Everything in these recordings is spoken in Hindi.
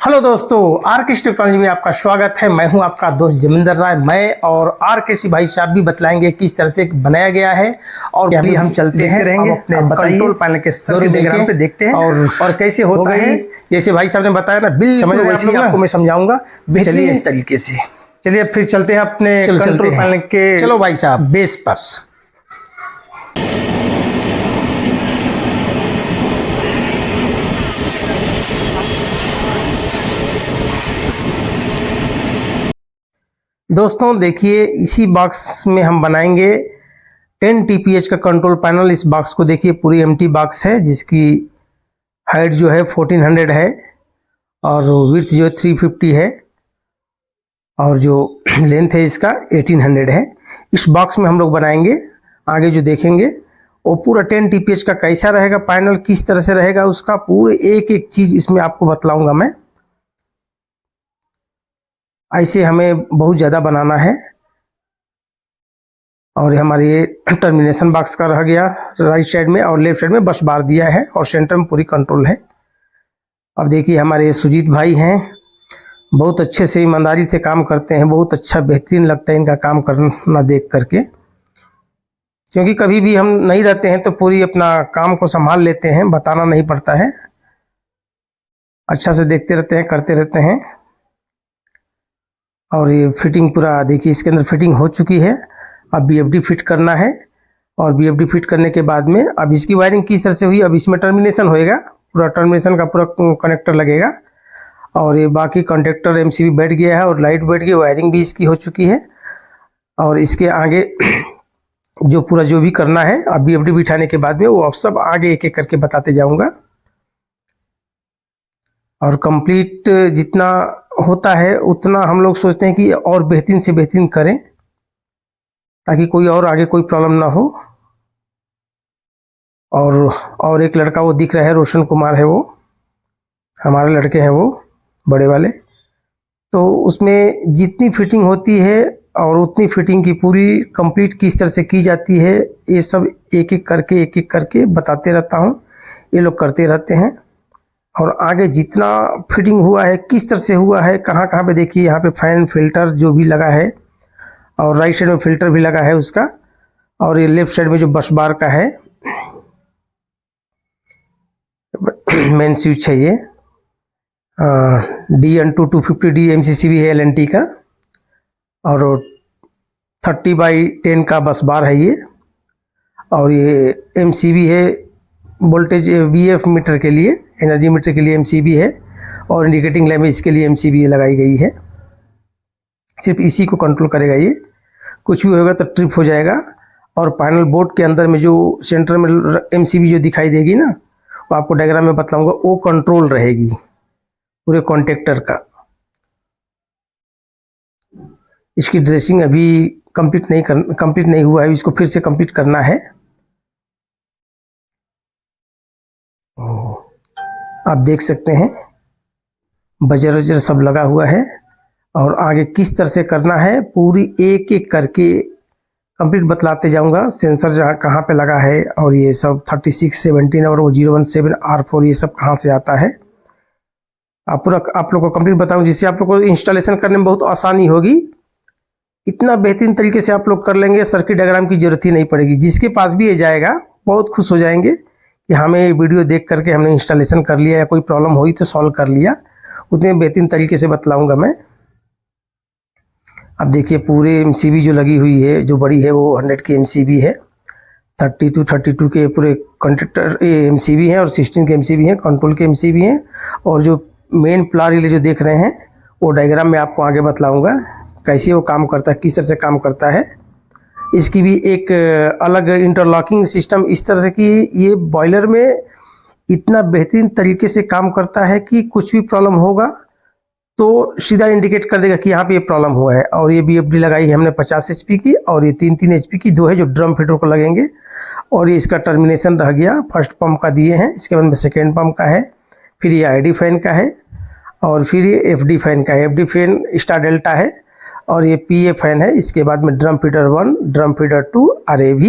हेलो दोस्तों, आरकेसी टेक्नोलॉजी में आपका स्वागत है। मैं हूं आपका दोस्त जमिंदर राय। मैं और आरकेसी भाई साहब भी बतलाएंगे किस तरह से बनाया गया है और अभी हम चलते हैं रहेंगे अपने कंट्रोल पैनल के सर्किट डायग्राम पे देखते हैं और कैसे होता है। जैसे भाई साहब ने बताया ना, बिल्कुल वैसे आपको मैं समझाऊंगा बेहतरीन तरीके से। चलिए फिर चलते हैं अपने कंट्रोल पैनल के चलो भाई साहब बेस पर। दोस्तों देखिए, इसी बॉक्स में हम बनाएंगे 10 TPH का कंट्रोल पैनल। इस बॉक्स को देखिए, पूरी एम्प्टी बॉक्स है जिसकी हाइट जो है 1400 है और विड्थ जो है 350 है और जो लेंथ है इसका 1800 है। इस बॉक्स में हम लोग बनाएंगे। आगे जो देखेंगे वो पूरा 10 TPH का कैसा रहेगा पैनल, किस तरह से रहेगा, उसका पूरे एक एक चीज़ इसमें आपको बतलाऊंगा मैं। ऐसे हमें बहुत ज़्यादा बनाना है और हमारे ये टर्मिनेशन बॉक्स का रह गया राइट साइड में और लेफ्ट साइड में बस बार दिया है और सेंटर में पूरी कंट्रोल है। अब देखिए, हमारे सुजीत भाई हैं, बहुत अच्छे से ईमानदारी से काम करते हैं। बहुत अच्छा बेहतरीन लगता है इनका काम करना देख करके, क्योंकि कभी भी हम नहीं रहते हैं तो पूरी अपना काम को संभाल लेते हैं, बताना नहीं पड़ता है। अच्छा से देखते रहते हैं, करते रहते हैं। और ये फिटिंग पूरा देखिए, इसके अंदर फिटिंग हो चुकी है। अब BFD फिट करना है और BFD फिट करने के बाद में अब इसकी वायरिंग किस तरह से हुई, अब इसमें टर्मिनेशन होएगा, पूरा टर्मिनेशन का पूरा कनेक्टर लगेगा और ये बाकी कॉन्टेक्टर MCB बैठ गया है और लाइट बैठ गई, वायरिंग भी इसकी हो चुकी है। और इसके आगे जो पूरा जो भी करना है अब BFD बिठाने के बाद में वो अब सब आगे एक एक करके बताते जाऊँगा। और कंप्लीट जितना होता है उतना हम लोग सोचते हैं कि और बेहतरीन से बेहतरीन करें ताकि कोई और आगे कोई प्रॉब्लम ना हो। और एक लड़का वो दिख रहा है, रोशन कुमार है, वो हमारे लड़के हैं, वो बड़े वाले। तो उसमें जितनी फिटिंग होती है और उतनी फिटिंग की पूरी कंप्लीट किस तरह से की जाती है, ये सब एक एक करके बताते रहता हूँ। ये लोग करते रहते हैं। और आगे जितना फिटिंग हुआ है, किस तरह से हुआ है, कहाँ कहाँ पे देखिए, यहाँ पे फैन फिल्टर जो भी लगा है और राइट साइड में फिल्टर भी लगा है उसका। और ये लेफ्ट साइड में जो बस बार का है मेन स्विच है, ये DN2 250D MCCB है LNT का और 30/10 का बस बार है ये। और ये MCB है, वोल्टेज VF मीटर के लिए, एनर्जी मीटर के लिए MCB है और इंडिकेटिंग लैम्प इसके लिए MCB लगाई गई है। सिर्फ इसी को कंट्रोल करेगा ये, कुछ भी होगा तो ट्रिप हो जाएगा। और पैनल बोर्ड के अंदर में जो सेंटर में MCB जो दिखाई देगी ना, वो आपको डायग्राम में बतलाऊंगा, वो कंट्रोल रहेगी पूरे कॉन्टेक्टर का। इसकी ड्रेसिंग अभी कंप्लीट नहीं हुआ है, इसको फिर से कंप्लीट करना है। आप देख सकते हैं बजर वजर सब लगा हुआ है और आगे किस तरह से करना है पूरी एक एक करके कंप्लीट बतलाते जाऊंगा। सेंसर जहाँ कहाँ पे लगा है और ये सब 3617 और वो 017R4 ये सब कहाँ से आता है, आप लोग को कंप्लीट बताऊं, जिससे आप लोग को इंस्टॉलेशन करने में बहुत आसानी होगी। इतना बेहतरीन तरीके से आप लोग कर लेंगे, सर्किट डायग्राम की जरूरत ही नहीं पड़ेगी। जिसके पास भी ये जाएगा बहुत खुश हो जाएंगे कि हमें वीडियो देख करके हमने इंस्टॉलेशन कर लिया या कोई प्रॉब्लम हुई तो सॉल्व कर लिया। उतने बेहतरीन तरीके से बतलाऊंगा मैं। अब देखिए, पूरे MCB जो लगी हुई है, जो बड़ी है वो 100 की MCB है, 32 के पूरे कॉन्टेक्टर MCB हैं और 16 के MCB हैं, कंट्रोल के MCB हैं। और जो मेन प्लार रिले जो देख रहे हैं वो डायग्राम में आपको आगे बतलाऊंगा कैसे वो काम करता है, किस तरह से काम करता है। इसकी भी एक अलग इंटरलॉकिंग सिस्टम इस तरह से कि ये बॉयलर में इतना बेहतरीन तरीके से काम करता है कि कुछ भी प्रॉब्लम होगा तो सीधा इंडिकेट कर देगा कि यहाँ पे ये प्रॉब्लम हुआ है। और ये BFD लगाई है हमने 50 HP की और ये 3 HP की दो है जो ड्रम फीडर को लगेंगे। और ये इसका टर्मिनेशन रह गया, फर्स्ट पंप का दिए हैं, इसके बाद में सेकेंड पंप का है, फिर ये ID फैन का है और फिर ये FD फैन का है। FD फैन स्टार डेल्टा है और ये PA फैन है। इसके बाद में drum feeder 1, drum feeder 2, RAV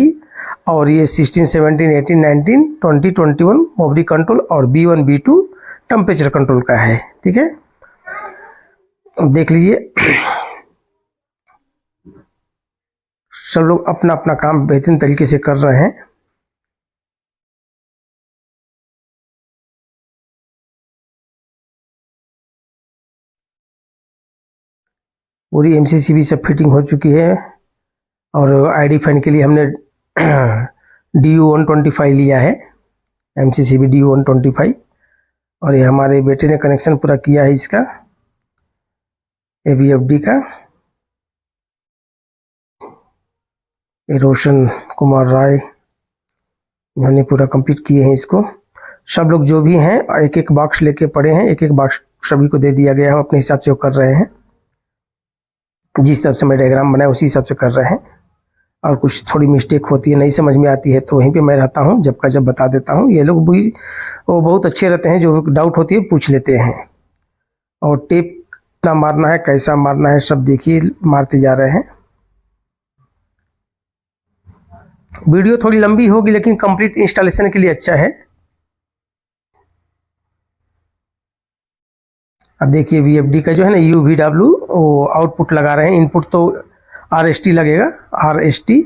और ये 16, 17, 18, 19, 20, 21 मोबरी कंट्रोल और B1 B2 टेम्परेचर कंट्रोल का है। ठीक है, अब देख लीजिए, सब लोग अपना अपना काम बेहतरीन तरीके से कर रहे हैं। पूरी MCCB सब फिटिंग हो चुकी है और आईडी फैन के लिए हमने DU125 लिया है, MCCB DU125। और ये हमारे बेटे ने कनेक्शन पूरा किया है इसका AVFD का। ये रोशन कुमार राय इन्होंने पूरा कंप्लीट किए हैं इसको। सब लोग जो भी हैं एक एक बॉक्स लेके पड़े हैं, एक एक बॉक्स सभी को दे दिया गया है, अपने हिसाब से वो कर रहे हैं। जिस हिसाब से मैं डायग्राम बनाया उसी हिसाब से कर रहे हैं। और कुछ थोड़ी मिस्टेक होती है, नहीं समझ में आती है तो वहीं पे मैं रहता हूँ, जब का जब बता देता हूँ। ये लोग भी वो बहुत अच्छे रहते हैं, जो डाउट होती है पूछ लेते हैं। और टेप कितना मारना है, कैसा मारना है, सब देखिए मारते जा रहे हैं। वीडियो थोड़ी लंबी होगी लेकिन कंप्लीट इंस्टॉलेशन के लिए अच्छा है। अब देखिए VFD का जो है ना UVW वो आउटपुट लगा रहे हैं, इनपुट तो RST लगेगा, RST।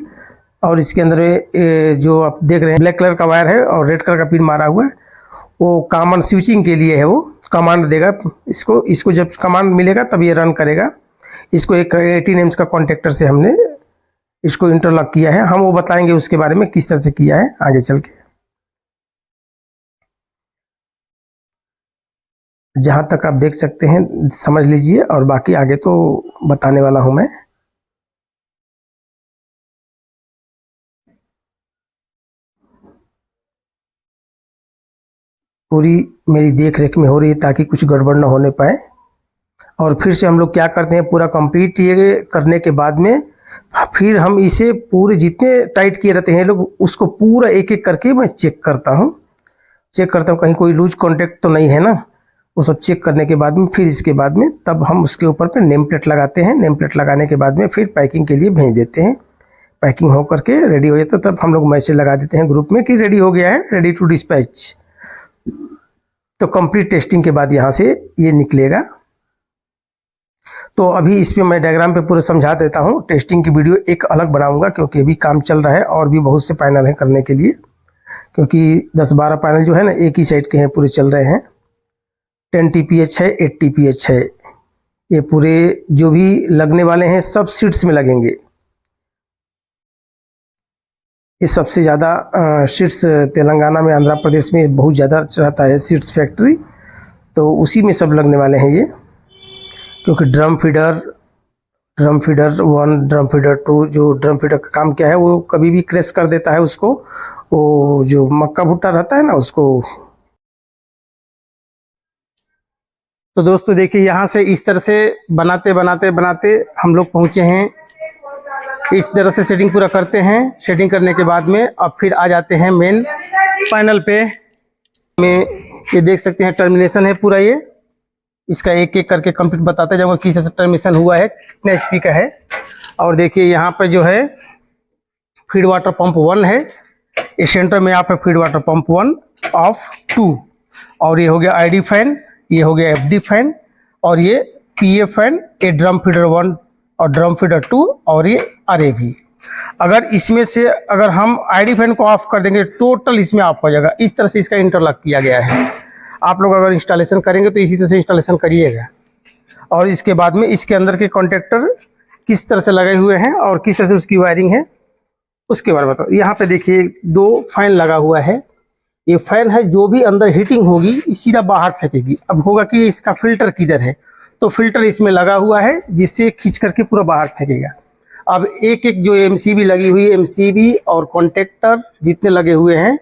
और इसके अंदर जो आप देख रहे हैं ब्लैक कलर का वायर है और रेड कलर का पिन मारा हुआ है, वो कॉमन स्विचिंग के लिए है। वो कमांड देगा इसको जब कमांड मिलेगा तब ये रन करेगा। इसको एक 18 एम्स का कॉन्टेक्टर से हमने इसको इंटरलॉक किया है। हम वो बताएंगे उसके बारे में किस तरह से किया है आगे चल के। जहाँ तक आप देख सकते हैं समझ लीजिए, और बाकी आगे तो बताने वाला हूँ मैं। पूरी मेरी देख रेख में हो रही है ताकि कुछ गड़बड़ ना होने पाए। और फिर से हम लोग क्या करते हैं, पूरा कंप्लीट ये करने के बाद में फिर हम इसे पूरे जितने टाइट किए रहते हैं लोग उसको पूरा एक एक करके मैं चेक करता हूँ कहीं कोई लूज कॉन्टेक्ट तो नहीं है ना। वो सब चेक करने के बाद में फिर इसके बाद में तब हम उसके ऊपर पे नेम प्लेट लगाते हैं। नेम प्लेट लगाने के बाद में फिर पैकिंग के लिए भेज देते हैं। पैकिंग हो करके रेडी हो जाता है तब हम लोग मैसेज लगा देते हैं ग्रुप में कि रेडी हो गया है, रेडी टू डिस्पैच। तो कंप्लीट टेस्टिंग के बाद यहाँ से ये निकलेगा। तो अभी इस पे मैं डायग्राम पे पूरा समझा देता हूँ। टेस्टिंग की वीडियो एक अलग बनाऊंगा क्योंकि अभी काम चल रहा है और भी बहुत से पैनल हैं करने के लिए, क्योंकि 10-12 पैनल जो है ना एक ही साइड के हैं, पूरे चल रहे हैं। 10 TPH है, 8 TPH है। ये पूरे जो भी लगने वाले हैं सब सीट्स में लगेंगे। ये सबसे ज़्यादा सीट्स तेलंगाना में, आंध्र प्रदेश में बहुत ज़्यादा रहता है सीट्स फैक्ट्री, तो उसी में सब लगने वाले हैं ये। क्योंकि ड्रम फीडर 1, ड्रम फीडर 2, जो ड्रम फीडर का काम क्या है वो कभी भी क्रैश कर देता है उसको, वो जो मक्का भुट्टा रहता है ना उसको। तो दोस्तों देखिए यहाँ से इस तरह से बनाते बनाते बनाते हम लोग पहुँचे हैं। इस तरह से सेटिंग पूरा करते हैं। सेटिंग करने के बाद में अब फिर आ जाते हैं मेन पैनल पे। में ये देख सकते हैं टर्मिनेशन है पूरा, ये इसका एक एक करके कंप्लीट बताते जाऊंगा किस तरह से टर्मिनेशन हुआ है, कितना HP का है। और देखिए यहाँ पे जो है फीड वाटर पंप 1 है, इस सेंटर में यहाँ पे फीड वाटर पंप 1 ऑफ 2। और ये हो गया ID फैन, ये हो गया FD फैन, और ये PA फैन, ये ड्रम फीडर 1 और ड्रम फीडर 2, और ये RA भी। अगर इसमें से अगर हम ID फैन को ऑफ कर देंगे टोटल इसमें ऑफ हो जाएगा। इस तरह से इसका इंटरलॉक किया गया है। आप लोग अगर इंस्टॉलेशन करेंगे तो इसी तरह से इंस्टॉलेशन करिएगा। और इसके बाद में इसके अंदर के कॉन्टेक्टर किस तरह से लगे हुए हैं और किस तरह से उसकी वायरिंग है उसके बारे में बताओ। यहाँ पे देखिए 2 फैन लगा हुआ है। ये फैन है जो भी अंदर हीटिंग होगी सीधा बाहर फेंकेगी। अब होगा कि इसका फिल्टर किधर है, तो फिल्टर इसमें लगा हुआ है जिससे खींच करके पूरा बाहर फेंकेगा। अब एक एक जो MCB लगी हुई है, MCB और कॉन्टेक्टर जितने लगे हुए हैं,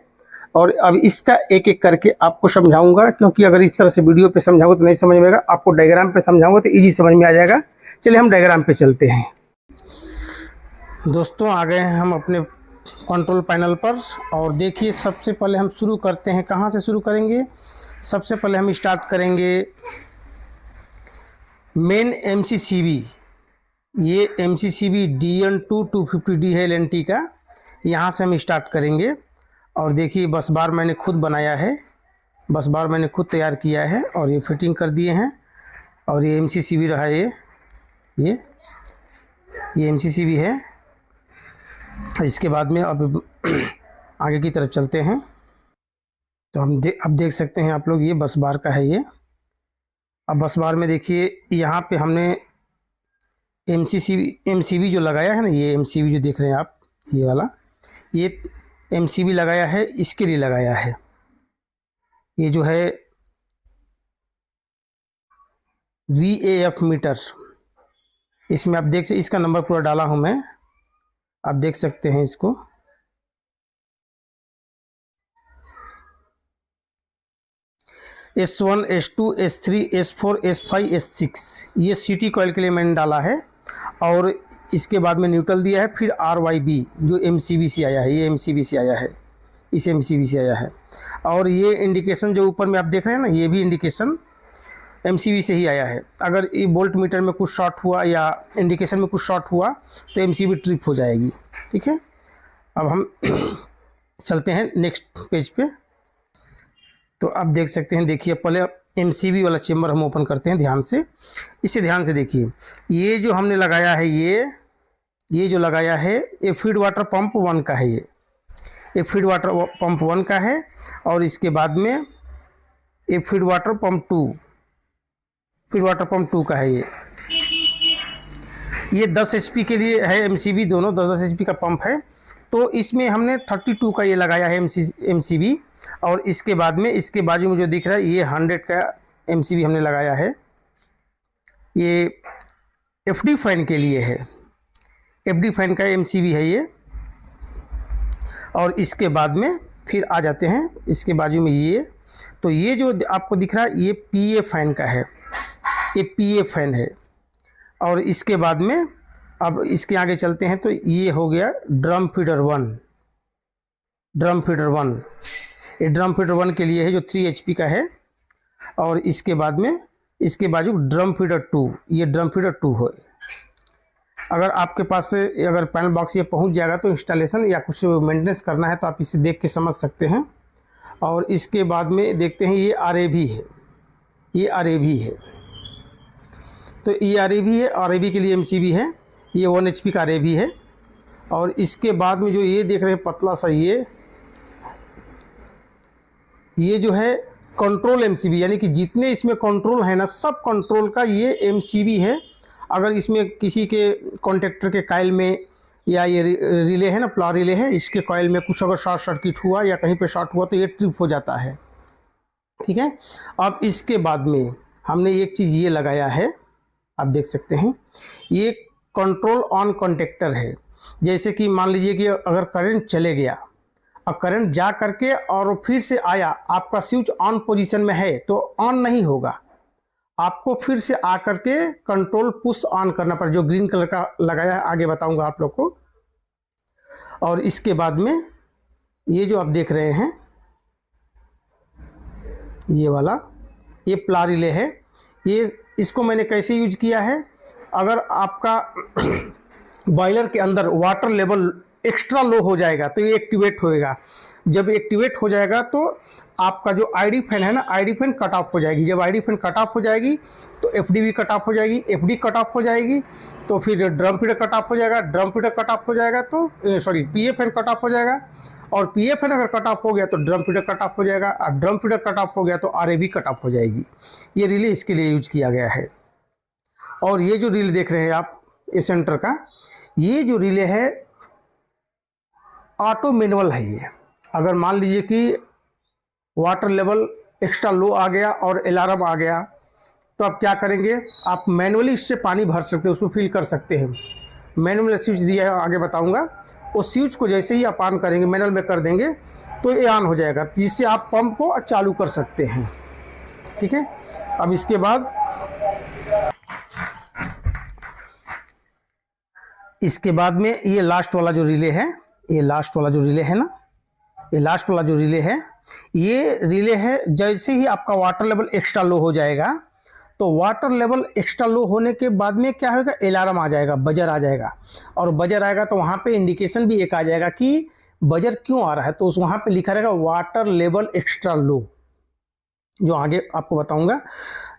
और अब इसका एक एक करके आपको समझाऊंगा, क्योंकि अगर इस तरह से वीडियो पे समझाऊंगा तो नहीं समझ में आएगा। आपको डायग्राम पे समझाऊंगा तो इजी समझ में आ जाएगा। चलिए हम डायग्राम पे चलते हैं। दोस्तों आ गए हैं हम अपने कंट्रोल पैनल पर, और देखिए सबसे पहले हम शुरू करते हैं। कहाँ से शुरू करेंगे? सबसे पहले हम स्टार्ट करेंगे मेन MCCB। ये MCCB DN2 250D है LNT का, यहाँ से हम स्टार्ट करेंगे। और देखिए बस बार मैंने खुद बनाया है, बस बार मैंने खुद तैयार किया है और ये फिटिंग कर दिए हैं। और ये MCCB रहा, ये MCCB है। इसके बाद में अब आगे की तरफ चलते हैं तो अब देख सकते हैं आप लोग, ये बस बार का है ये। अब बस बार में देखिए यहाँ पे हमने MCB जो लगाया है ना, ये MCB जो देख रहे हैं आप, ये वाला ये MCB लगाया है, इसके लिए लगाया है। ये जो है VAF मीटर, इसमें आप देख सकते, इसका नंबर पूरा डाला हूं मैं, आप देख सकते हैं इसको। S1, S2, S3, S4, S5, S6 ये CT कॉइल के लिए मैंने डाला है। और इसके बाद में न्यूट्रल दिया है, फिर RYB जो MCB से आया है, ये MCB से आया है, इस MCB से आया है। और ये इंडिकेशन जो ऊपर में आप देख रहे हैं ना, ये भी इंडिकेशन MCB से ही आया है। अगर ये वोल्ट मीटर में कुछ शॉर्ट हुआ या इंडिकेशन में कुछ शॉर्ट हुआ तो MCB ट्रिप हो जाएगी। ठीक है, अब हम चलते हैं नेक्स्ट पेज पे। तो आप देख सकते हैं, देखिए पहले MCB वाला चेम्बर हम ओपन करते हैं ध्यान से, इसे ध्यान से देखिए। ये जो हमने लगाया है, ये जो लगाया है, ये फीड वाटर पंप 1 का है, ये फीड वाटर पंप 1 का है। और इसके बाद में ये फीड वाटर पंप 2 का है। ये 10 HP के लिए है MCB, दोनों 10 HP का पंप है। तो इसमें हमने 32 का ये लगाया है MCB। और इसके बाद में इसके बाजू में जो दिख रहा है, ये 100 का MCB हमने लगाया है। ये FD फैन के लिए है, FD फैन का MCB है ये। और इसके बाद में फिर आ जाते हैं इसके बाजू में ये, तो ये जो आपको दिख रहा है, ये PA फैन का है, ये PA फैन है। और इसके बाद में अब इसके आगे चलते हैं तो ये हो गया ड्रम फीडर 1। ये ड्रम फीडर 1 के लिए है, जो 3 HP का है। और इसके बाद में इसके बाजू ड्रम फीडर 2, ये ड्रम फीडर 2 है। अगर आपके पास से अगर पैनल बॉक्स ये पहुंच जाएगा तो इंस्टॉलेशन या कुछ मेंटेनेंस करना है तो आप इसे देख के समझ सकते हैं। और इसके बाद में देखते हैं, ये RAB है, ये RAB है। तो ये RAB है, RAB के लिए MCB है, ये 1 HP का RAB है। और इसके बाद में जो ये देख रहे हैं पतला सा, ये जो है कंट्रोल MCB, यानी कि जितने इसमें कंट्रोल है ना, सब कंट्रोल का ये MCB है। अगर इसमें किसी के कॉन्टेक्टर के कॉइल में या ये रिले है ना, प्लार रिले है, इसके कॉइल में कुछ अगर शॉर्ट सर्किट हुआ या कहीं पे शॉर्ट हुआ तो ये ट्रिप हो जाता है। ठीक है, अब इसके बाद में हमने एक चीज़ ये लगाया है, आप देख सकते हैं, ये कंट्रोल ऑन कॉन्टेक्टर है। जैसे कि मान लीजिए कि अगर करंट चले गया और करंट जा करके और फिर से आया, आपका स्विच ऑन पोजीशन में है तो ऑन नहीं होगा, आपको फिर से आकर के कंट्रोल पुश ऑन करना पड़ेगा, जो ग्रीन कलर का लगाया है, आगे बताऊंगा आप लोग को। और इसके बाद में ये जो आप देख रहे हैं, ये वाला ये प्लार रिले है। ये इसको मैंने कैसे यूज किया है, अगर आपका बॉयलर के अंदर वाटर लेवल एक्स्ट्रा लो हो जाएगा तो ये एक्टिवेट होएगा। जब एक्टिवेट हो जाएगा तो आपका जो ID फैन है ना, ID फैन कट ऑफ हो जाएगी। जब ID फैन कट ऑफ हो जाएगी तो FD भी कट ऑफ हो जाएगी, FD कट ऑफ हो जाएगी तो फिर ड्रम फीडर कट ऑफ हो जाएगा, ड्रम फीडर कट ऑफ हो जाएगा तो PA फैन कट ऑफ हो जाएगा। और PA फैन अगर कट ऑफ हो गया तो ड्रम फीडर कट ऑफ हो जाएगा, और ड्रम फीडर कट ऑफ हो गया तो RAB कट ऑफ हो जाएगी। ये रिले इसके लिए यूज किया गया है। और ये जो रिले देख रहे हैं आप, ये सेंटर का ये जो रिले है ऑटो मैनुअल है। ये अगर मान लीजिए कि वाटर लेवल एक्स्ट्रा लो आ गया और अलार्म आ गया तो आप क्या करेंगे, आप मैनुअली इससे पानी भर सकते हैं, उसमें फिल कर सकते हैं। मैनुअल स्विच दिया है, आगे बताऊंगा। उस स्विच को जैसे ही आप ऑन करेंगे, मैनुअल में कर देंगे तो ये ऑन हो जाएगा, जिससे आप पंप को चालू कर सकते हैं। ठीक है, अब इसके बाद में ये लास्ट वाला जो रिले है, ये लास्ट वाला जो रिले है ना, ये लास्ट वाला जो रिले है, ये रिले है जैसे ही आपका वाटर लेवल एक्स्ट्रा लो हो जाएगा तो वाटर लेवल एक्स्ट्रा लो होने के बाद में क्या होगा, अलार्म आ जाएगा, बजर आ जाएगा। और बजर आएगा तो वहाँ पे इंडिकेशन भी एक आ जाएगा कि बजर क्यों आ रहा है, तो उस वहाँ पे लिखा रहेगा वाटर लेवल एक्स्ट्रा लो, जो आगे आपको बताऊंगा।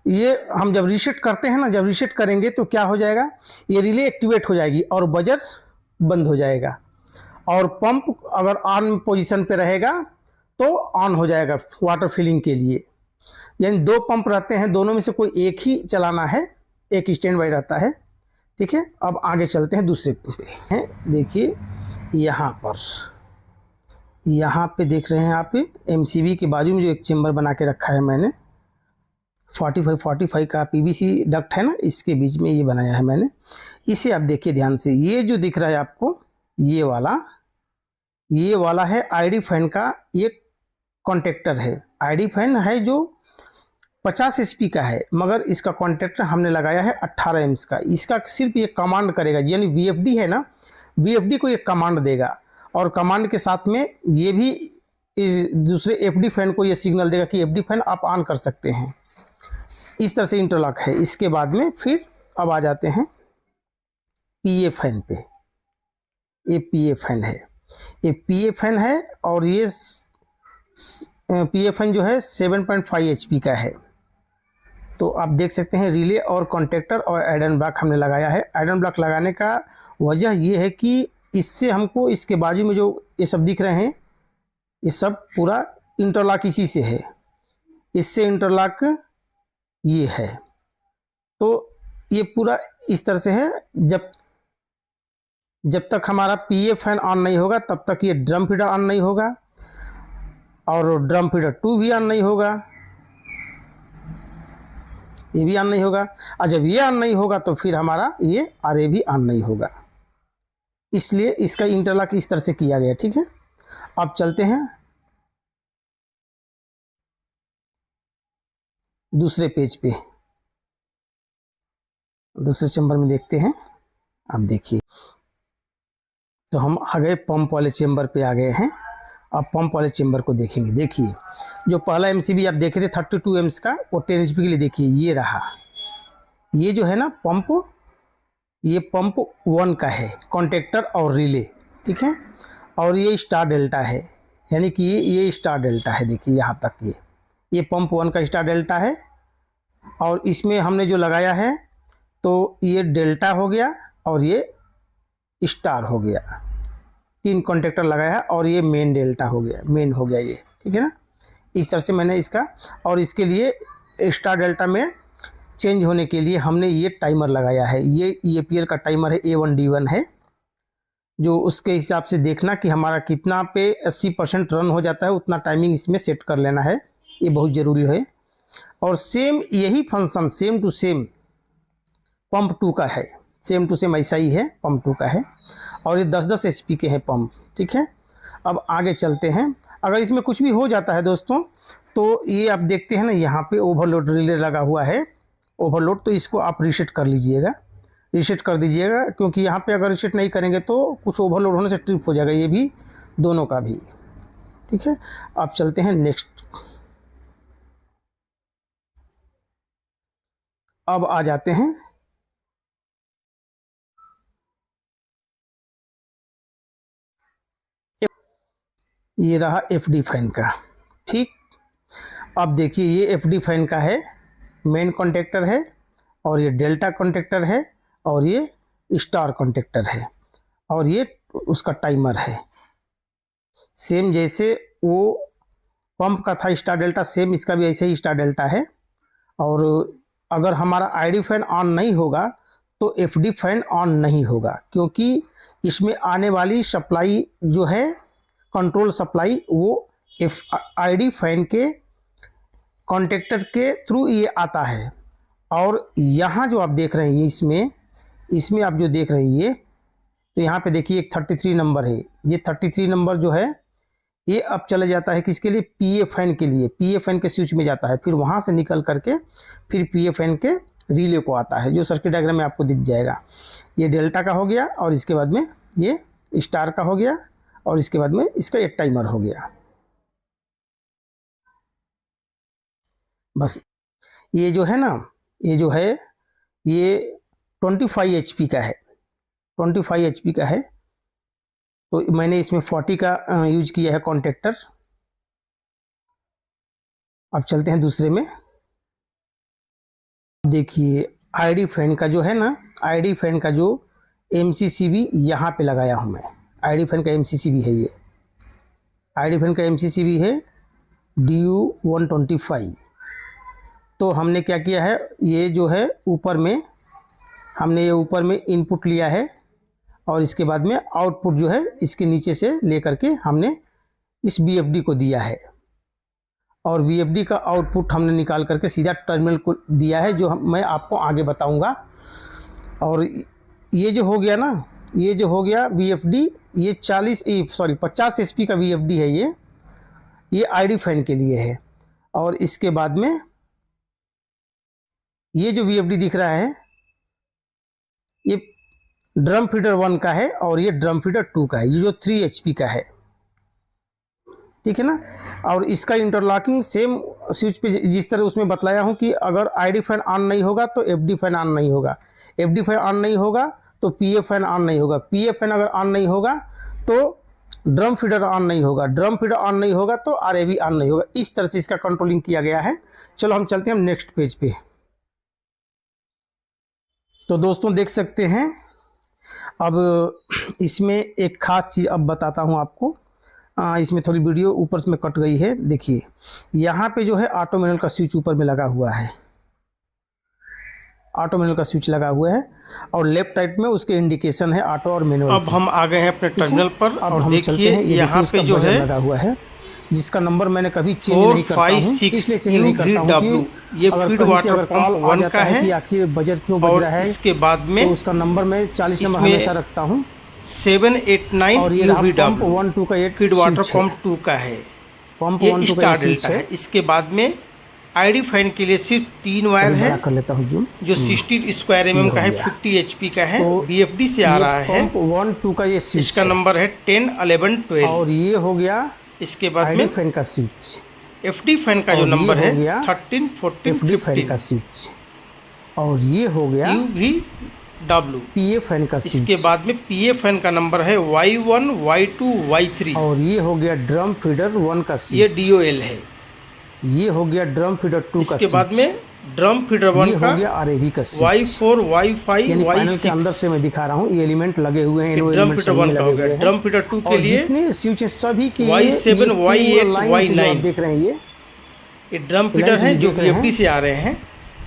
ये हम जब रीसेट करते हैं ना, जब रीसेट करेंगे तो क्या हो जाएगा, ये रिले एक्टिवेट हो जाएगी और बजर बंद हो जाएगा, और पंप अगर ऑन पोजीशन पे रहेगा तो ऑन हो जाएगा वाटर फिलिंग के लिए। यानी दो पंप रहते हैं, दोनों में से कोई एक ही चलाना है, एक स्टैंड बाई रहता है। ठीक है, अब आगे चलते हैं दूसरे पे हैं। देखिए यहाँ पे देख रहे हैं आप, एमसीबी के बाजू में जो एक चेम्बर बना के रखा है मैंने, 45 का पीवीसी डक्ट है ना, इसके बीच में ये बनाया है मैंने। इसे आप देखिए ध्यान से, ये जो दिख रहा है आपको, ये वाला है आईडी फैन का ये कॉन्टेक्टर है। आईडी फैन है जो 50 एचपी का है, मगर इसका कॉन्टेक्टर हमने लगाया है 18 एम्स का। इसका सिर्फ ये कमांड करेगा, यानी वीएफडी है ना, वीएफडी को ये कमांड देगा, और कमांड के साथ में ये भी दूसरे एफडी फैन को ये सिग्नल देगा कि एफडी फैन आप ऑन कर सकते हैं। इस तरह से इंटरलॉक है। इसके बाद में फिर अब आ जाते हैं पीए फैन पे। ये पीए फैन है, ये पीए फैन है, और ये पीए फैन जो है 7.5 एचपी का है। तो आप देख सकते हैं रिले और कॉन्टेक्टर और आयरन ब्लॉक हमने लगाया है। आयरन ब्लॉक लगाने का वजह ये है कि इससे हमको इसके बाजू में जो ये सब दिख रहे हैं, ये सब पूरा इंटरलॉक इसी से है, इससे इंटरलॉक ये है। तो ये पूरा इस तरह से है। जब तक हमारा पीए फैन ऑन नहीं होगा तब तक ये ड्रम फीडर ऑन नहीं होगा, और ड्रम फीडर 2 भी ऑन नहीं होगा, ये भी ऑन नहीं होगा। और जब ये ऑन नहीं होगा तो फिर हमारा ये आरए भी ऑन नहीं होगा। इसलिए इसका इंटरलॉक इस तरह से किया गया। ठीक है, अब चलते हैं दूसरे पेज पे, दूसरे चैम्बर में देखते हैं। अब देखिए, तो हम आ गए पंप वाले चैम्बर पे आ गए हैं। अब पंप वाले चैम्बर को देखेंगे। देखिए, जो पहला एमसीबी आप देखे थे 32 एम्स का, वो 10 एचपी के लिए देखिए ये रहा। ये जो है ना पंप, ये पंप 1 का है, कॉन्टेक्टर और रिले। ठीक है, और ये स्टार डेल्टा है, यानी कि ये स्टार डेल्टा है। देखिए यहाँ तक ये पंप 1 का स्टार डेल्टा है, और इसमें हमने जो लगाया है तो ये डेल्टा हो गया और ये स्टार हो गया। 3 कॉन्टेक्टर लगाया है, और ये मेन डेल्टा हो गया, मेन हो गया ये। ठीक है ना, इस तरह से मैंने इसका, और इसके लिए स्टार डेल्टा में चेंज होने के लिए हमने ये टाइमर लगाया है। ये ईएपीएल का टाइमर है, A1D1 है, जो उसके हिसाब से देखना कि हमारा कितना पे 80% रन हो जाता है, उतना टाइमिंग इसमें सेट कर लेना है। ये बहुत ज़रूरी है। और सेम यही function same to same pump 2 का है, सेम टू सेम ऐसा ही है, पंप 2 का है, और ये 10-10 एचपी के हैं पंप। ठीक है, अब आगे चलते हैं। अगर इसमें कुछ भी हो जाता है दोस्तों, तो ये आप देखते हैं ना, यहाँ पे ओवरलोड रिले लगा हुआ है, ओवरलोड, तो इसको आप रीसेट कर लीजिएगा, रीसेट कर दीजिएगा, क्योंकि यहाँ पे अगर रीसेट नहीं करेंगे तो कुछ ओवरलोड होने से ट्रिप हो जाएगा, ये भी, दोनों का भी। ठीक है, अब चलते हैं नेक्स्ट। अब आ जाते हैं ये रहा एफडी फैन का। ठीक, अब देखिए ये एफडी फैन का है, मेन कॉन्टेक्टर है, और ये डेल्टा कॉन्टेक्टर है, और ये स्टार कॉन्टेक्टर है, और ये उसका टाइमर है। सेम जैसे वो पंप का था स्टार डेल्टा, सेम इसका भी ऐसे ही स्टार डेल्टा है। और अगर हमारा आईडी फैन ऑन नहीं होगा तो एफडी फैन ऑन नहीं होगा, क्योंकि इसमें आने वाली सप्लाई जो है, कंट्रोल सप्लाई, वो आईडी फैन के कॉन्टेक्टर के थ्रू ये आता है। और यहाँ जो आप देख रहे हैं, इसमें आप जो देख रहे हैं ये, तो यहाँ पे देखिए एक 33 नंबर है। ये 33 नंबर जो है, ये अब चले जाता है किसके लिए, पीए फैन के लिए। पीए फैन के स्विच में जाता है, फिर वहाँ से निकल करके फिर पीए फैन के रिले को आता है, जो सर्किट डायग्राम में आपको दिख जाएगा। ये डेल्टा का हो गया, और इसके बाद में ये स्टार का हो गया, और इसके बाद में इसका एक टाइमर हो गया। बस ये जो है ना, ये जो है ये 25 एचपी का है, 25 एचपी का है। तो मैंने इसमें 40 का यूज किया है कॉन्टेक्टर। अब चलते हैं दूसरे में। देखिए आईडी फैन का जो है ना, आईडी फैन का जो MCCB यहाँ पे लगाया हूँ मैं। आईडी फैन का MCCB है ये, आईडी फैन का MCCB है DU-125। तो हमने क्या किया है, ये जो है ऊपर में हमने ये ऊपर में इनपुट लिया है और इसके बाद में आउटपुट जो है इसके नीचे से लेकर के हमने इस BFD को दिया है और BFD का आउटपुट हमने निकाल करके सीधा टर्मिनल को दिया है, जो मैं आपको आगे बताऊंगा। और ये जो हो गया ना, ये जो हो गया BFD, ये 50 HP का BFD है ये आईडी फैन के लिए है। और इसके बाद में ये जो BFD दिख रहा है ये ड्रम फीडर 1 का है और ये ड्रम फीडर 2 का है, ये जो 3 HP का है, ठीक है ना। और इसका इंटरलॉकिंग सेम स्विच पे जिस तरह उसमें बतलाया हूँ कि अगर आईडी फैन ऑन नहीं होगा तो FD फैन ऑन नहीं होगा, FD फैन ऑन नहीं होगा तो PA फैन ऑन नहीं होगा, PA फैन अगर ऑन नहीं होगा तो ड्रम फीडर ऑन नहीं होगा, ड्रम फीडर ऑन नहीं होगा तो RAV ऑन नहीं होगा। इस तरह से इसका कंट्रोलिंग किया गया है। चलो हम चलते हैं नेक्स्ट पेज पे। तो दोस्तों देख सकते हैं, अब इसमें एक खास चीज़ अब बताता हूँ आपको। इसमें थोड़ी वीडियो ऊपर से में कट गई है। देखिए यहाँ पे जो है ऑटो मैनुअल का स्विच ऊपर में लगा हुआ है, ऑटो मैनुअल का स्विच लगा हुआ है और लेफ्ट साइड में उसके इंडिकेशन है ऑटो और मैनुअल। अब हम आ गए हैं अपने टर्मिनल पर। अब और हम चलते हैं, ये यहाँ पे जो है लगा हुआ है जिसका नंबर मैंने कभी चेंज नहीं करता हूँ, इसलिए चेंज नहीं करता हूँ कि ये अगर फीड कहीं से वाटर अगर कॉल पंप आ 1 जाता का है है कि आखिर बजर क्यों बज रहा है, इसके बाद में तो उसका नंबर मैं 40 नंबर हमेशा रखता हूँ। 789 और ये पंप 1-2 का ये फीड वाटर पंप 2 का है, पंप ये 1-2 का स्टार स्विच डेल्टा है। है। इसके बाद में आईडी फैन के लिए सिर्फ 3 वायर है, कर लेता हूँ जूम, जो 16 स्क्वायर mm का है, 50 HP का है, तो BFD से आ रहा है। पंप 1-2 का ये स्विच इसका नंबर है 10 11 12। और ये हो गया इसके बाद आईडी में फैन का स्विच, FD फैन का जो और ये नंबर है हो गया 13 14 FD फैन का 15। स्विच, और ये हो गया UVW। PA फैन का स्विच। इसके बाद में PA फैन का नंबर है Y1 Y2 Y3। और ये हो गया ड्रम फीडर 1 का स्विच, ये DOL है। ये हो गया ड्रम फीडर 2 का इसके बाद स्विच। में ड्रम फीडर 1 ये का हो गया RAV का स्विच। Y4 Y5 यानी पैनल के Y6। अंदर से मैं दिखा रहा हूँ, ये एलिमेंट लगे हुए हैं, ड्रम फीडर 1 का हो गया। ड्रम फीडर 2 के लिए जितने स्विच है सभी के Y7 Y8 Y9 देख रहे हैं ये ड्रम फीडर हैं जो BFD से आ रहे हैं।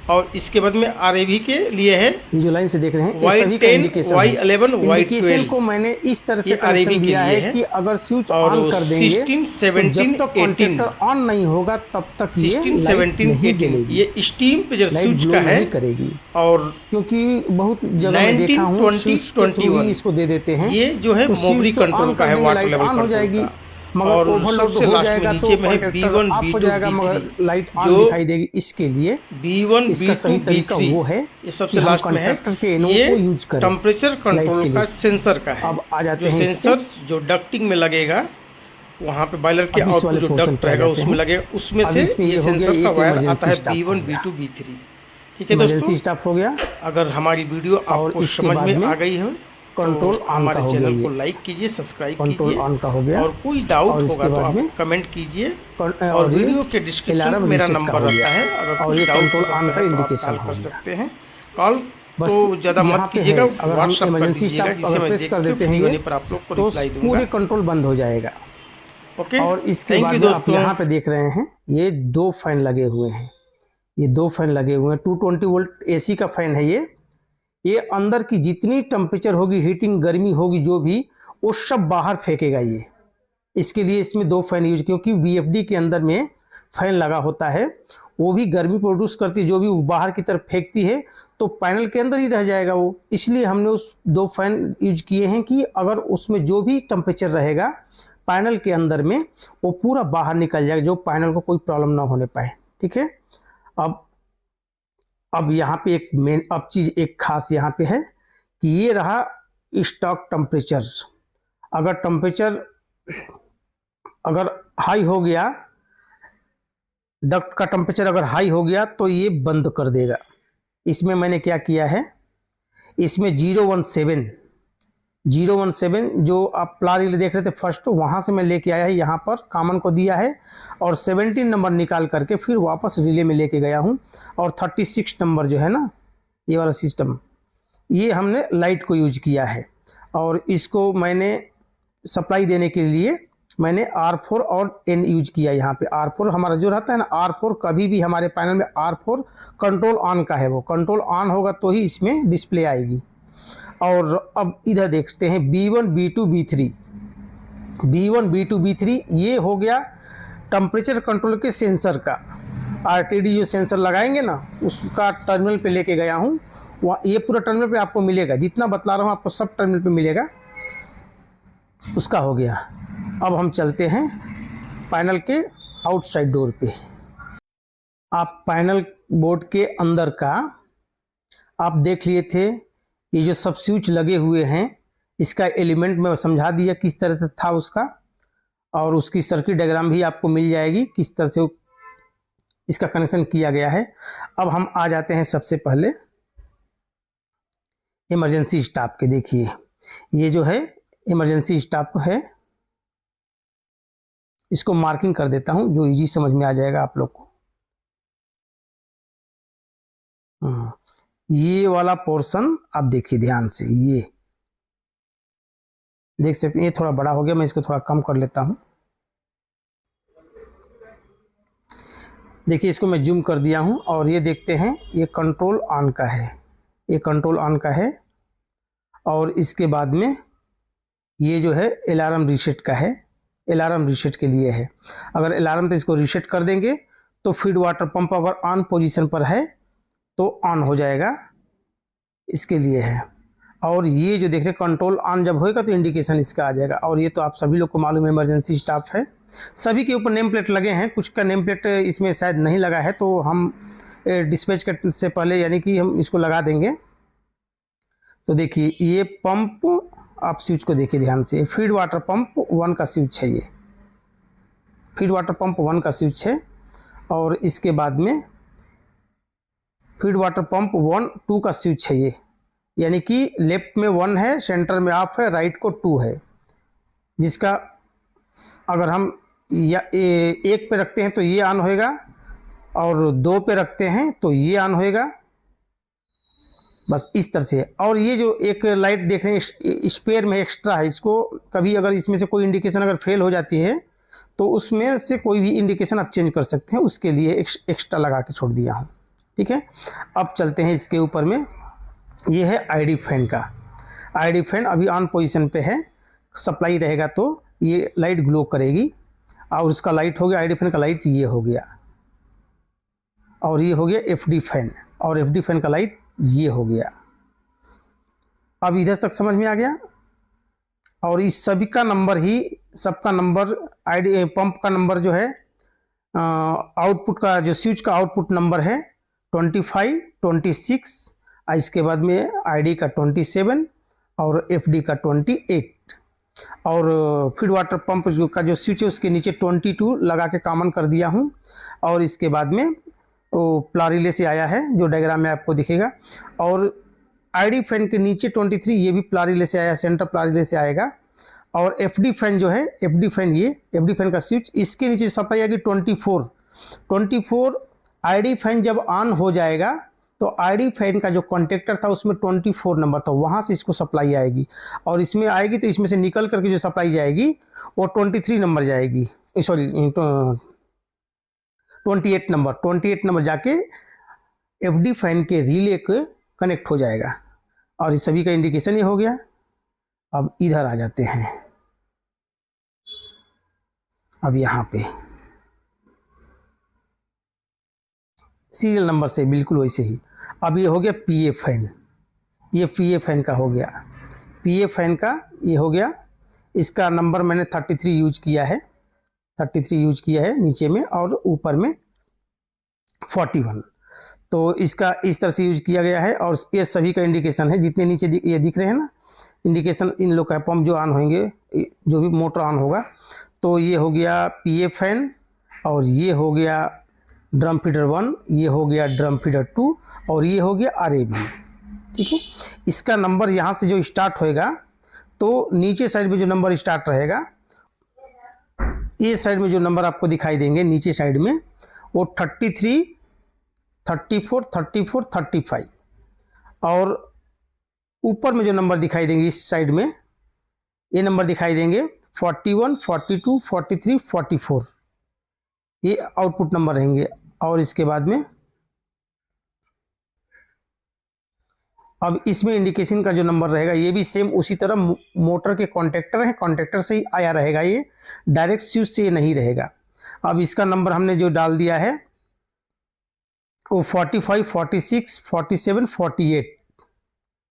और इसके बाद में RAV के लिए है ये जो लाइन से देख रहे हैं, ये सभी का Y10 indication Y11 indication Y12 को मैंने इस तरह से ये RAV कनेक्शन के दिया लिए है कि अगर स्विच और ऑन कर देंगे 16 तो 17 जब तक 18 कॉन्टैक्टर ऑन नहीं होगा तब तक ये 16 लाइट 17 नहीं 18 जलेगी, ये steam pressure light switch glow का है। नहीं करेगी। और क्योंकि बहुत जगह मैं देखा हूँ 19 स्विच के थ्रू 21 ही इसको दे देते हैं, ये जो है तो स्विच मोबरी को कंट्रोल ऑन का कर है, देंगे, वाटर लाइट लेवल ऑन हो जाएगी, कंट्रोल का। मगर और ओवरलोड सबसे हो लास्ट जाएगा में तो नीचे में है कॉन्टैक्टर B1 ऑफ हो B2 जाएगा, मगर B3 लाइट ऑन जो दिखाई देगी। इसके लिए B1 इसका सही B2 तरीका B3 वो है ये सबसे कि हम लास्ट में है। कॉन्टैक्टर के एनओ ये को यूज करें टेम्परेचर लाइट कंट्रोल के का लिए। सेंसर का है। अब आ जाते जो हैं इस पे। सेंसर जो डक्टिंग में लगेगा, वहाँ पे बॉयलर के अब इस आउटपुट वाले जो पोर्शन डक्ट पे आ रहेगा जाते उसमें हैं। लगेगा, उसमें अब से इसमें ये ये हो गया, सेंसर का एक वायर इमरजेंसी आता है स्टाफ B1 हो गया। B2 B3। ठीक है इमरजेंसी दोस्तों, स्टाफ हो गया अगर हमारी वीडियो और आपको इसके समझ बाद में में आ गई हो कंट्रोल तो ऑन का हमारे हो गया, चैनल को ये लाइक कीजिए, सब्सक्राइब कंट्रोल कीजिए, ऑन का हो गया। और कोई डाउट और होगा इसके तो बाद आप में कमेंट कीजिए। और और ये वीडियो के डिस्क्रिप्शन अलार्म में मेरा रीसेट का नंबर हो गया। रहता है, अगर और कुछ ये डाउट कंट्रोल होता ऑन है का तो आप इंडिकेशन कॉल हो कर गया। सकते हैं। कॉल बस तो ज़्यादा यहाँ मत पे कीजिएगा, है, अगर हम व्हाट्सअप कर इमरजेंसी दीजिएगा, स्टाफ जिससे अगर मैं प्रेस कर देखते देते फ्री हैं होने ये पर आप लोग को तो रिप्लाई दूंगा। पूरे कंट्रोल बंद हो जाएगा। ओके, और इसके थैंक बाद यू में आप दोस्तों। यहाँ पे देख रहे हैं ये 2 फैन लगे हुए हैं, ये 2 फैन लगे हुए हैं। 220 वोल्ट AC का फैन है ये अंदर की जितनी टेम्परेचर होगी, हीटिंग गर्मी होगी जो भी, वो सब बाहर फेंकेगा ये। इसके लिए इसमें 2 फैन यूज, क्योंकि VFD के अंदर में फैन लगा होता है, वो भी गर्मी प्रोड्यूस करती है, जो भी बाहर की तरफ फेंकती है तो पैनल के अंदर ही रह जाएगा वो। इसलिए हमने उस 2 फैन यूज किए हैं कि अगर उसमें जो भी टेम्परेचर रहेगा पैनल के अंदर में वो पूरा बाहर निकल जाएगा, जो पैनल को कोई प्रॉब्लम ना होने पाए। ठीक है, अब यहाँ पे एक मेन अब चीज़ एक खास यहाँ पे है कि ये रहा स्टॉक टेम्परेचर। अगर टेम्परेचर अगर हाई हो गया, डक्ट का टेम्परेचर अगर हाई हो गया तो ये बंद कर देगा। इसमें मैंने क्या किया है, इसमें 017 जो आप प्ला रिले देख रहे थे फर्स्ट, वहाँ से मैं लेके आया है, यहाँ पर कॉमन को दिया है और 17 नंबर निकाल करके फिर वापस रिले में लेके गया हूँ। और 36 नंबर जो है ना, ये वाला सिस्टम, ये हमने लाइट को यूज किया है। और इसको मैंने सप्लाई देने के लिए मैंने R4 और N यूज किया। यहाँ पे R4 हमारा जो रहता है ना, R4 कभी भी हमारे पैनल में R4 कंट्रोल ऑन का है, वो कंट्रोल ऑन होगा तो ही इसमें डिस्प्ले आएगी। और अब इधर देखते हैं B1 B2 B3। B1 B2 B3 ये हो गया टेम्परेचर कंट्रोल के सेंसर का। RTD जो सेंसर लगाएंगे ना, उसका टर्मिनल पे लेके गया हूँ। वहाँ ये पूरा टर्मिनल पे आपको मिलेगा, जितना बतला रहा हूँ आपको सब टर्मिनल पे मिलेगा। उसका हो गया। अब हम चलते हैं पैनल के आउटसाइड डोर पे। आप पैनल बोर्ड के अंदर का आप देख लिए थे, ये जो सब स्विच लगे हुए हैं, इसका एलिमेंट मैं समझा दिया किस तरह से था उसका, और उसकी सर्किट डायग्राम भी आपको मिल जाएगी किस तरह से इसका कनेक्शन किया गया है। अब हम आ जाते हैं सबसे पहले इमरजेंसी स्टॉप के। देखिए ये जो है इमरजेंसी स्टॉप है, इसको मार्किंग कर देता हूं जो इजी समझ में आ जाएगा आप लोग को। ये वाला पोर्शन आप देखिए ध्यान से, ये देख सकते हैं, ये थोड़ा बड़ा हो गया, मैं इसको थोड़ा कम कर लेता हूं। देखिए इसको मैं जूम कर दिया हूं और ये देखते हैं ये कंट्रोल ऑन का है, ये कंट्रोल ऑन का है। और इसके बाद में ये जो है अलार्म रीसेट का है, अलार्म रीसेट के लिए है। अगर अलार्म तो इसको रीसेट कर देंगे तो फीड वाटर पंप अगर ऑन पोजीशन पर है तो ऑन हो जाएगा, इसके लिए है। और ये जो देख रहे कंट्रोल ऑन जब होएगा तो इंडिकेशन इसका आ जाएगा। और ये तो आप सभी लोग को मालूम है इमरजेंसी स्टॉप है, सभी के ऊपर नेम प्लेट लगे हैं, कुछ का नेम प्लेट इसमें शायद नहीं लगा है तो हम डिस्पैच करने से पहले यानी कि हम इसको लगा देंगे। तो देखिए ये पंप, आप स्विच को देखिए ध्यान से, फीड वाटर पंप 1 का स्विच है, ये फीड वाटर पंप 1 का स्विच है। और इसके बाद में फीड वाटर पंप 1 2 का स्विच है ये, यानी कि लेफ्ट में 1 है, सेंटर में ऑफ है, राइट को 2 है। जिसका अगर हम या 1 पे रखते हैं तो ये ऑन होएगा और 2 पे रखते हैं तो ये ऑन होएगा, बस इस तरह से। और ये जो एक लाइट देख रहे हैं स्पेयर में एक्स्ट्रा है, इसको कभी अगर इसमें से कोई इंडिकेशन अगर फेल हो जाती है तो उसमें से कोई भी इंडिकेशन आप चेंज कर सकते हैं, उसके लिए एक्स्ट्रा लगा के छोड़ दिया हूँ। ठीक है, अब चलते हैं इसके ऊपर में। ये है आईडी फैन का, आईडी फैन अभी ऑन पोजीशन पे है, सप्लाई रहेगा तो ये लाइट ग्लो करेगी। और उसका लाइट हो गया, आईडी फैन का लाइट ये हो गया। और ये हो गया एफडी फैन, और एफडी फैन का लाइट ये हो गया। अब इधर तक समझ में आ गया। और इस सभी का नंबर ही, सबका नंबर आईडी पंप का नंबर जो है, आउटपुट का जो स्विच का आउटपुट नंबर है 25 26, इसके बाद में आईडी का 27 और एफडी का 28। और फीड वाटर पंप का जो स्विच है उसके नीचे 22 लगा के कॉमन कर दिया हूँ। और इसके बाद में वो प्ला रिले से आया है जो डायग्राम में आपको दिखेगा। और आईडी फैन के नीचे 23 ये भी प्ला रिले से आया, सेंटर प्ला रिले से आएगा। और एफडी फैन जो है, एफडी फैन, ये एफडी फैन का स्विच, इसके नीचे सप्लाई आएगी 24। आईडी फैन जब ऑन हो जाएगा तो आईडी फैन का जो कॉन्टेक्टर था उसमें 24 नंबर था, वहाँ से इसको सप्लाई आएगी। और इसमें आएगी तो इसमें से निकल करके जो सप्लाई जाएगी वो 23 नंबर जाएगी, सॉरी 28 नंबर जाके एफडी फैन के रिले को कनेक्ट हो जाएगा। और इस सभी का इंडिकेशन ये हो गया। अब इधर आ जाते हैं, अब यहाँ पे सीरियल नंबर से बिल्कुल वैसे ही। अब ये हो गया पीए फैन, ये पीए फैन का हो गया, पीए फैन का ये हो गया। इसका नंबर मैंने 33 यूज किया है, 33 यूज किया है नीचे में, और ऊपर में 41। तो इसका इस तरह से यूज किया गया है। और ये सभी का इंडिकेशन है, जितने नीचे ये दिख रहे हैं ना इंडिकेशन, इन लोग का पंप जो ऑन होंगे, जो भी मोटर ऑन होगा। तो ये हो गया पीए फैन, और ये हो गया ड्रम फीडर 1, ये हो गया ड्रम फीडर 2, और ये हो गया आरएबी। ठीक है, इसका नंबर यहाँ से जो स्टार्ट होएगा तो नीचे साइड में जो नंबर स्टार्ट रहेगा, ये साइड में जो नंबर आपको दिखाई देंगे नीचे साइड में, वो 33, 34, 34, 35, और ऊपर में जो नंबर दिखाई देंगे इस साइड में, ये नंबर दिखाई देंगे 41, 42, 43, 44, ये आउटपुट नंबर रहेंगे। और इसके बाद में अब इसमें इंडिकेशन का जो नंबर रहेगा ये भी सेम उसी तरह मोटर के कॉन्टेक्टर है, कॉन्टेक्टर से ही आया रहेगा, ये डायरेक्ट स्विच से ये नहीं रहेगा। अब इसका नंबर हमने जो डाल दिया है वो 45, 46, 47, 48,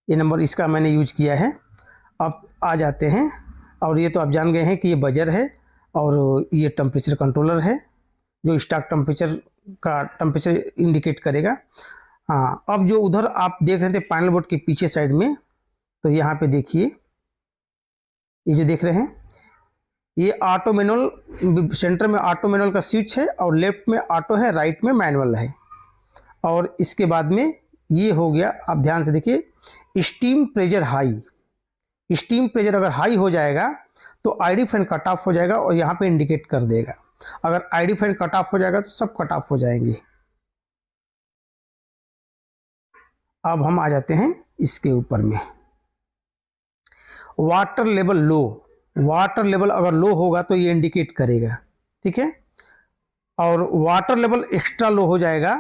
ये नंबर इसका मैंने यूज किया है। अब आ जाते हैं, और ये तो आप जान गए हैं कि ये बजर है और ये टेम्परेचर कंट्रोलर है जो स्टॉक टेम्परेचर इंडिकेट करेगा। हाँ, अब जो उधर आप देख रहे थे पैनल बोर्ड के पीछे साइड में, तो यहाँ पे देखिए, ये जो देख रहे हैं ये ऑटो मैनुअल, सेंटर में ऑटो मैनुअल का स्विच है और लेफ्ट में ऑटो है, राइट में मैनुअल है। और इसके बाद में ये हो गया, आप ध्यान से देखिए, steam pressure high. Steam pressure अगर हाई हो जाएगा तो आईडी फैन कट ऑफ हो जाएगा और यहाँ पे इंडिकेट कर देगा। अगर आईडी फैन कट ऑफ हो जाएगा तो सब कट ऑफ हो जाएंगे। अब हम आ जाते हैं इसके ऊपर में, water level low. Water level अगर लो होगा तो ये इंडिकेट करेगा, ठीक है। और वाटर लेवल एक्स्ट्रा लो हो जाएगा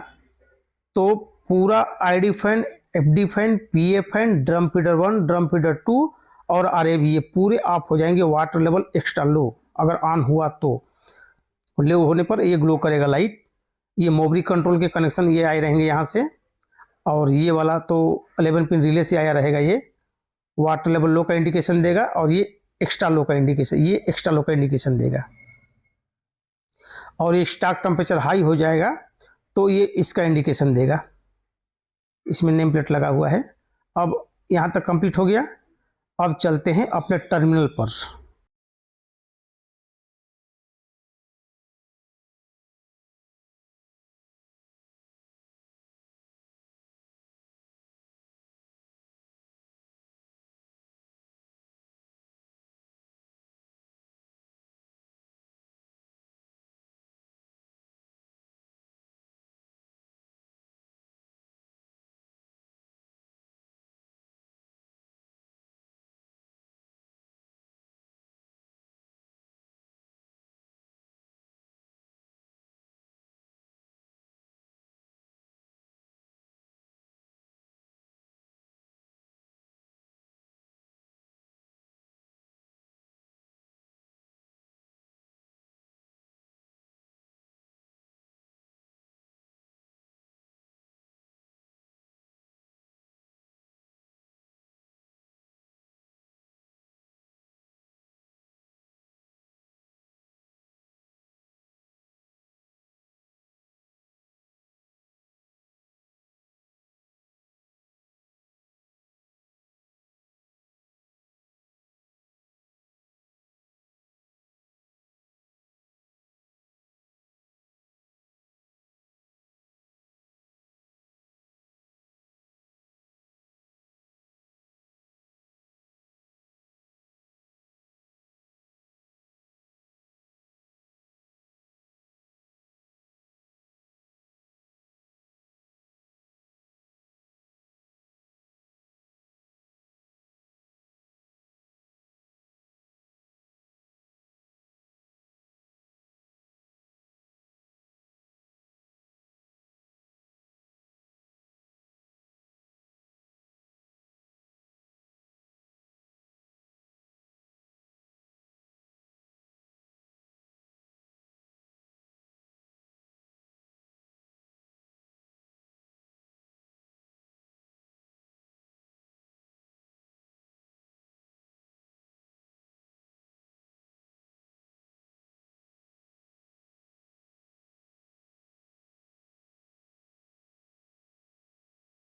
तो पूरा ID fan, FD fan, PA fan, drum feeder 1, drum feeder 2 और आरएवी ये पूरे ऑफ हो जाएंगे। वाटर लेवल एक्स्ट्रा लो अगर ऑन हुआ तो लो होने पर ये ग्लो करेगा लाइट। ये मोबरी कंट्रोल के कनेक्शन ये आए रहेंगे यहाँ से, और ये वाला तो 11 पिन रिले से आया रहेगा। ये वाटर लेवल लो का इंडिकेशन देगा और ये एक्स्ट्रा लो का इंडिकेशन, ये एक्स्ट्रा लो का इंडिकेशन देगा। और ये स्टॉक टेम्परेचर हाई हो जाएगा तो ये इसका इंडिकेशन देगा। इसमें नेम प्लेट लगा हुआ है। अब यहाँ तक कंप्लीट हो गया। अब चलते हैं अपने टर्मिनल पर।